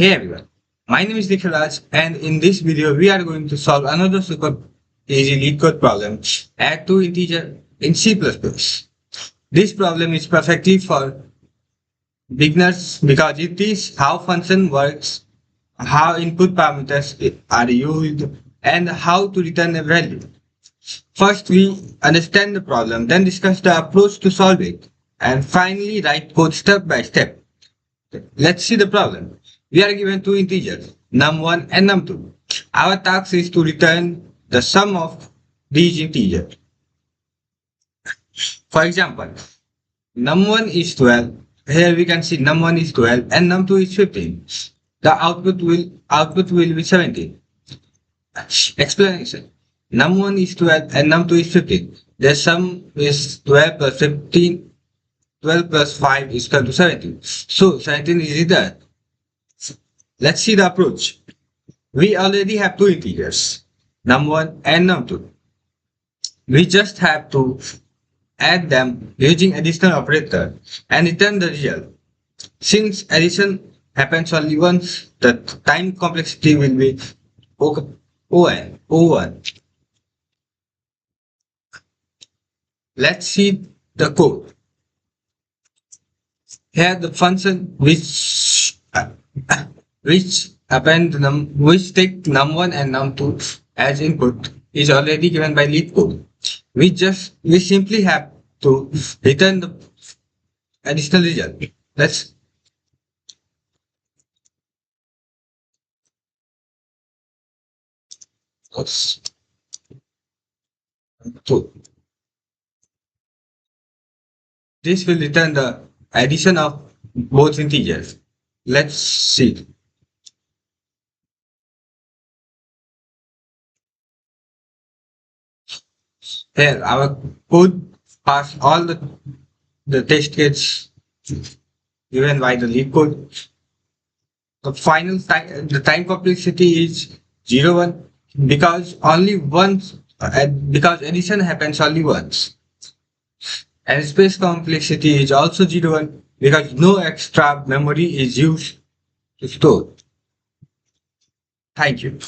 Hey everyone, my name is Dikharaj and in this video we are going to solve another super easy LeetCode problem. Add two integers in C++. This problem is perfectly for beginners because it is how function works, how input parameters are used, and how to return a value. First we understand the problem, then discuss the approach to solve it, and finally write code step by step. Let's see the problem. We are given two integers, num1 and num2. Our task is to return the sum of these integers. For example, num1 is 12. Here we can see num1 is 12 and num2 is 15. The output will be 17. Explanation. Num1 is 12 and num2 is 15. The sum is 12 plus 15. 12 plus 5 is equal to 17. So 17 is returned. Let's see the approach. We already have two integers, num1 and num2. We just have to add them using additional operator and return the result. Since addition happens only once, the time complexity will be O1. Let's see the code. Here the function which take num1 and num2 as input is already given by LeetCode. We simply have to return the additional result. Let's this will return the addition of both integers. Let's see. Here our code pass all the test cases given by the LeetCode. The final time, the time complexity is 0, 1 because only once because addition happens only once. And space complexity is also 0, 1 because no extra memory is used to store. Thank you.